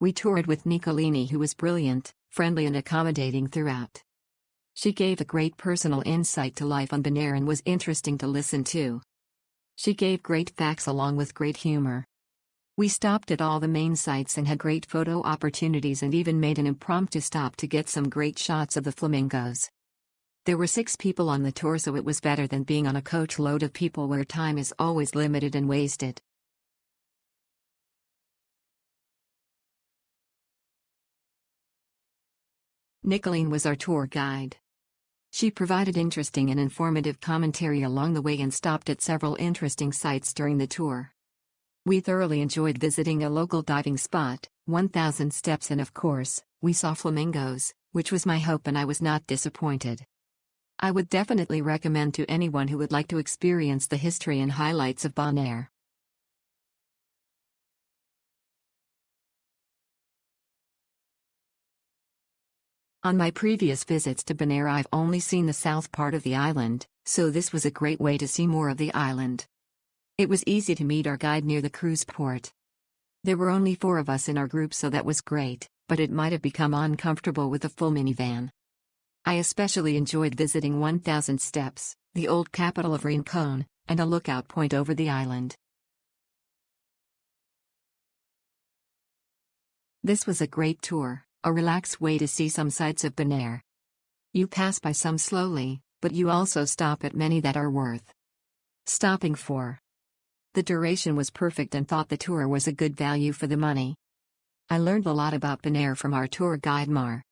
We toured with Nicolini, who was brilliant, friendly and accommodating throughout. She gave a great personal insight to life on Bonaire and was interesting to listen to. She gave great facts along with great humor. We stopped at all the main sites and had great photo opportunities and even made an impromptu stop to get some great shots of the flamingos. There were 6 people on the tour, so it was better than being on a coach load of people where time is always limited and wasted. Nicolene was our tour guide. She provided interesting and informative commentary along the way and stopped at several interesting sites during the tour. We thoroughly enjoyed visiting a local diving spot, 1,000 steps, and of course, we saw flamingos, which was my hope, and I was not disappointed. I would definitely recommend to anyone who would like to experience the history and highlights of Bonaire. On my previous visits to Bonaire, I've only seen the south part of the island, so this was a great way to see more of the island. It was easy to meet our guide near the cruise port. There were only 4 of us in our group, so that was great, but it might have become uncomfortable with a full minivan. I especially enjoyed visiting 1,000 Steps, the old capital of Rincon, and a lookout point over the island. This was a great tour, a relaxed way to see some sights of Bonaire. You pass by some slowly, but you also stop at many that are worth stopping for. The duration was perfect and thought the tour was a good value for the money. I learned a lot about Bonaire from our tour guide Mar.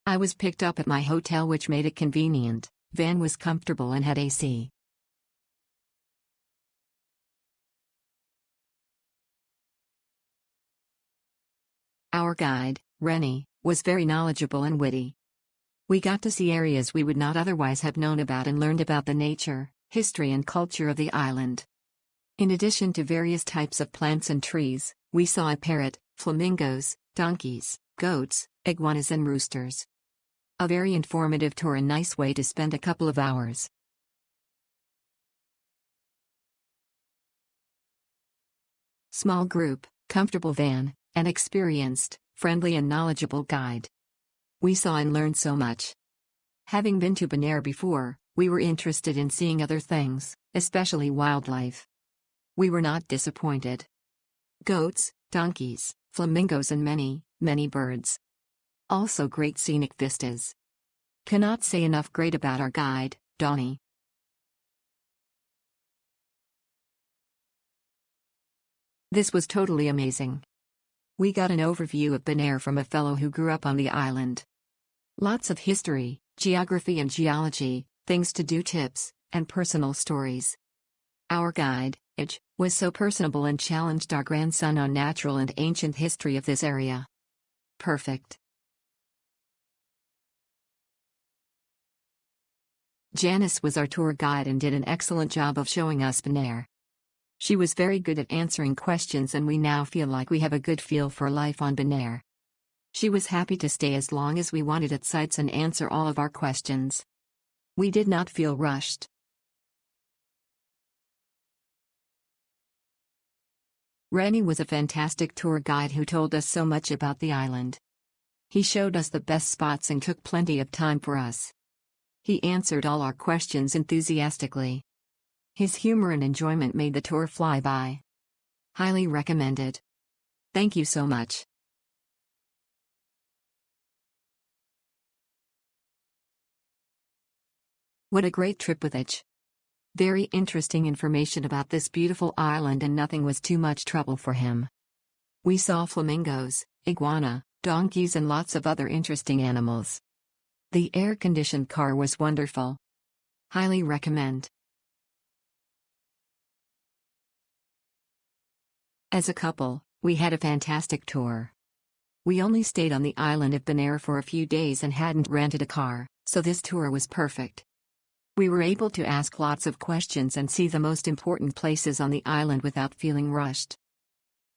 I was picked up at my hotel, which made it convenient. Van was comfortable and had AC. Our guide, Rennie, was very knowledgeable and witty. We got to see areas we would not otherwise have known about and learned about the nature, history and culture of the island. In addition to various types of plants and trees, we saw a parrot, flamingos, donkeys, goats, iguanas and roosters. A very informative tour and nice way to spend a couple of hours. Small group, comfortable van, an experienced, friendly and knowledgeable guide. We saw and learned so much. Having been to Bonaire before, we were interested in seeing other things, especially wildlife. We were not disappointed. Goats, donkeys, flamingos and many, many birds. Also great scenic vistas. Cannot say enough great about our guide, Donnie. This was totally amazing. We got an overview of Bonaire from a fellow who grew up on the island. Lots of history, geography and geology, things to do tips, and personal stories. Our guide, Ij, was so personable and challenged our grandson on natural and ancient history of this area. Perfect. Janice was our tour guide and did an excellent job of showing us Bonaire. She was very good at answering questions and we now feel like we have a good feel for life on Bonaire. She was happy to stay as long as we wanted at sites and answer all of our questions. We did not feel rushed. Rennie was a fantastic tour guide who told us so much about the island. He showed us the best spots and took plenty of time for us. He answered all our questions enthusiastically. His humor and enjoyment made the tour fly by. Highly recommended. Thank you so much. What a great trip with Ij. Very interesting information about this beautiful island and nothing was too much trouble for him. We saw flamingos, iguana, donkeys and lots of other interesting animals. The air-conditioned car was wonderful. Highly recommend. As a couple, we had a fantastic tour. We only stayed on the island of Bonaire for a few days and hadn't rented a car, so this tour was perfect. We were able to ask lots of questions and see the most important places on the island without feeling rushed.